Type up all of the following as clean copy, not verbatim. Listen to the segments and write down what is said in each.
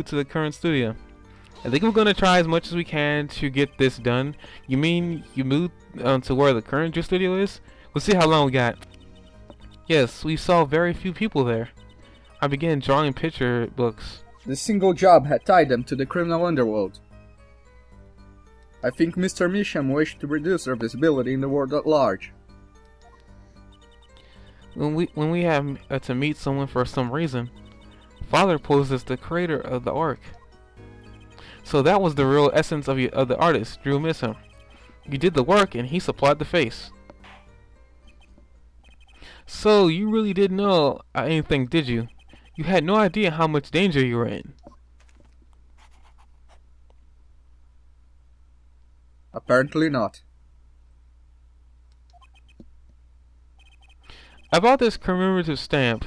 to the current studio. I think we're gonna try as much as we can to get this done. You mean you moved to where the current studio is? We'll see how long we got. Yes, we saw very few people there. I began drawing picture books. The single job had tied them to the criminal underworld. I think Mr. Misham wished to reduce their visibility in the world at large. When we have to meet someone for some reason, Father posed as the creator of the Ark. So that was the real essence of the artist, Drew Misham. You did the work and he supplied the face. So you really didn't know anything, did you? You had no idea how much danger you were in. Apparently not. About this commemorative stamp,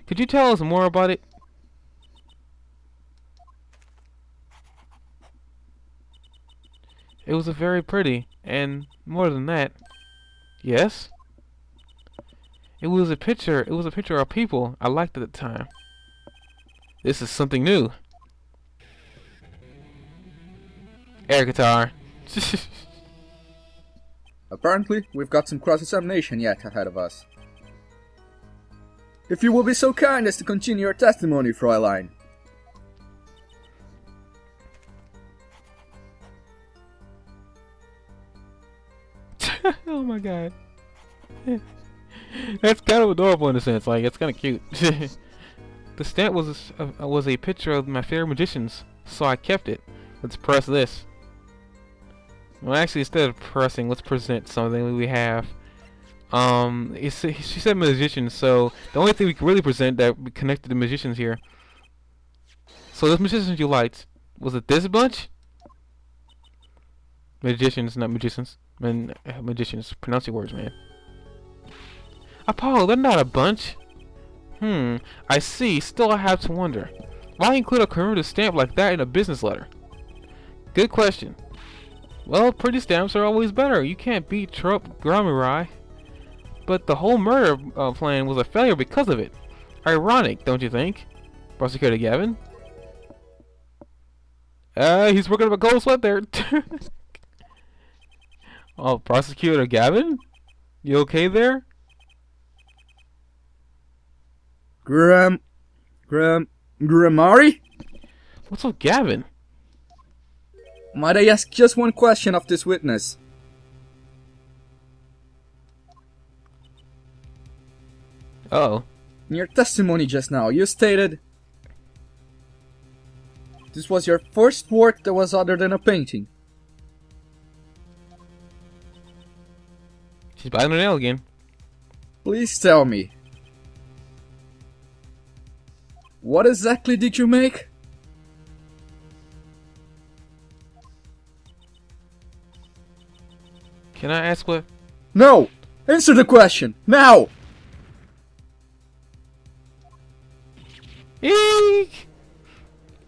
could you tell us more about it? It was very pretty, and more than that, yes? It was a picture of people I liked at the time. This is something new. Air guitar. Apparently, we've got some cross-examination yet ahead of us. If you will be so kind as to continue your testimony, Fräulein. Oh my god. That's kind of adorable in a sense, like it's kind of cute. The stamp was a picture of my favorite magicians, so I kept it. Let's press this. Well, actually, instead of pressing, let's present something we have. She said magicians, so the only thing we can really present that we connected to magicians here. So those magicians you liked, was it this bunch? Magicians, not magicians. Magicians. Pronounce your words, man. Apollo, they're not a bunch. I see. Still, I have to wonder. Why include a commemorative stamp like that in a business letter? Good question. Well, pretty stamps are always better. You can't beat Trop Gramurai. But the whole murder plan was a failure because of it. Ironic, don't you think? Prosecutor Gavin? He's working up a cold sweat there. Oh, Prosecutor Gavin? You okay there? Grimari? What's up, Gavin? Might I ask just one question of this witness? Uh-oh. In your testimony just now, you stated this was your first work that was other than a painting. She's biting her nail again. Please tell me, what exactly did you make? Can I ask what? No! Answer the question, now! Eek!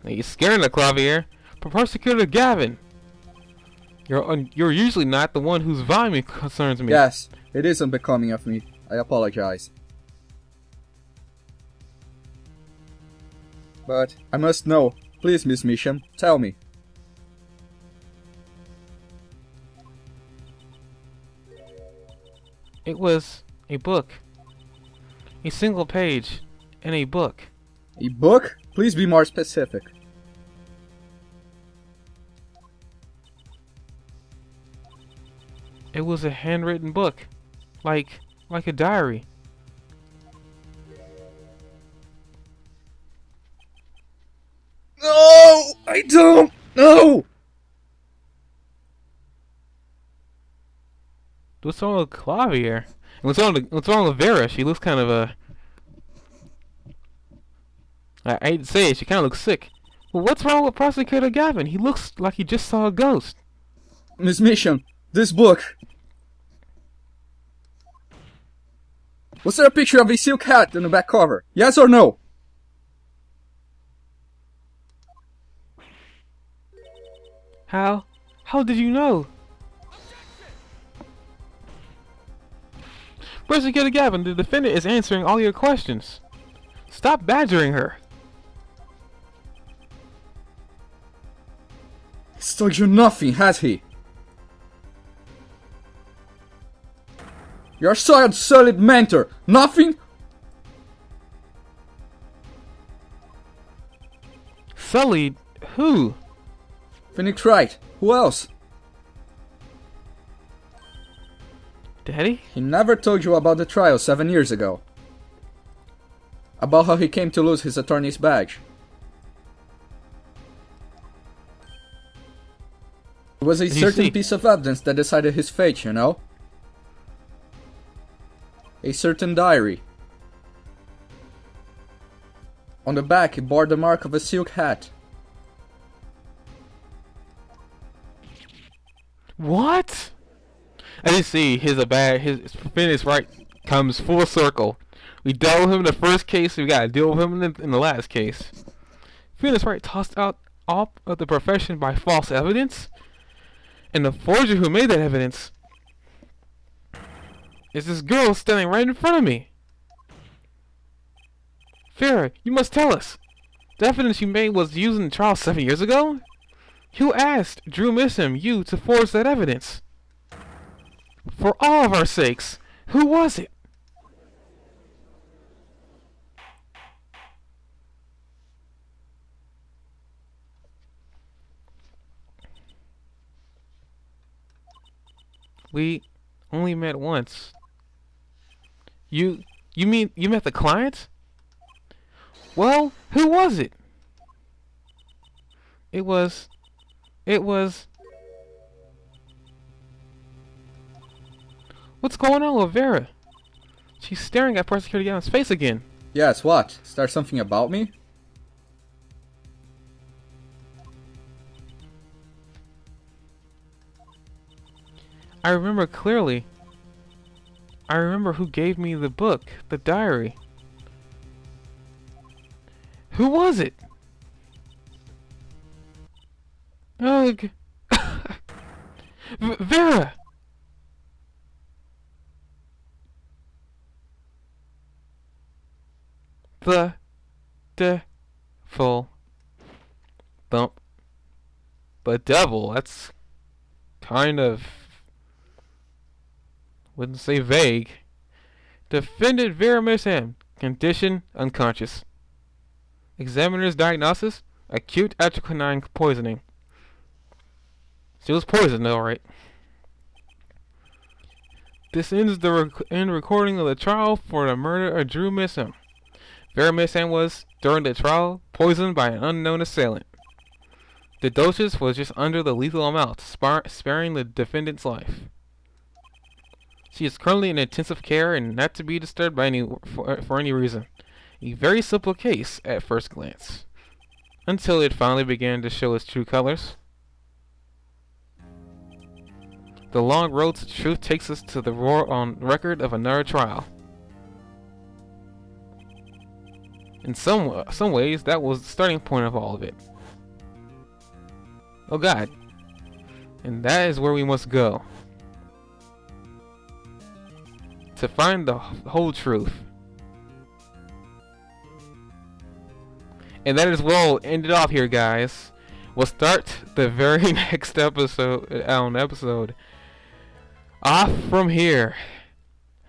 You're scaring the Klavier. Prosecutor Gavin. You're usually not the one whose volume concerns me. Yes, it is unbecoming of me. I apologize. But I must know. Please, Miss Misham, tell me. It was a book. A single page in a book. A book? Please be more specific. It was a handwritten book. Like a diary. No! I don't know! What's wrong with Klavier? What's wrong with Vera? She looks kind of I hate to say it, she kind of looks sick. Well, what's wrong with Prosecutor Gavin? He looks like he just saw a ghost. Miss Misham, this book. Was there a picture of a silk hat on the back cover? Yes or no? How? How did you know? Prosecutor Gavin, the defendant is answering all your questions. Stop badgering her. He's told you nothing, has he? You're such a solid mentor. Nothing? Sullied? Who? Phoenix Wright. Who else? Daddy? He never told you about the trial 7 years ago. About how he came to lose his attorney's badge. It was a certain piece of evidence that decided his fate, you know? A certain diary. On the back, it bore the mark of a silk hat. What? As you see, his Phoenix Wright comes full circle. We dealt with him in the first case, we gotta deal with him in the last case. Phoenix Wright tossed out all of the profession by false evidence? And the forger who made that evidence is this girl standing right in front of me. Vera, you must tell us. The evidence you made was used in the trial 7 years ago? Who asked Drew Missam you to forge that evidence? For all of our sakes, who was it? We only met once. You mean you met the client? Well, who was it? It was... What's going on with Vera? She's staring at Prosecutor Gavin's face again. Yes, what? Is there something about me? I remember clearly. I remember who gave me the book, the diary. Who was it? Ugh. Vera! The devil. Thump. The devil, that's kind of... wouldn't say vague. Defendant Vera Missam, condition unconscious. Examiner's diagnosis, acute atropine poisoning. She was poisoned, alright. This ends the recording of the trial for the murder of Drew Missam. Vera Missam was, during the trial, poisoned by an unknown assailant. The dosage was just under the lethal amount, sparing the defendant's life. She is currently in intensive care and not to be disturbed by for any reason. A very simple case at first glance, until it finally began to show its true colors. The long road to truth takes us to the on record of another trial. In some ways, that was the starting point of all of it. Oh God. And that is where we must go. To find the whole truth. And that is where we'll end it off here, guys. We'll start the very next episode off from here.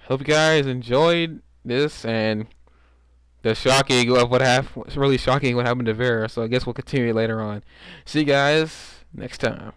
Hope you guys enjoyed this and the shocking of what happened. It's really shocking what happened to Vera. So I guess we'll continue later on. See you guys next time.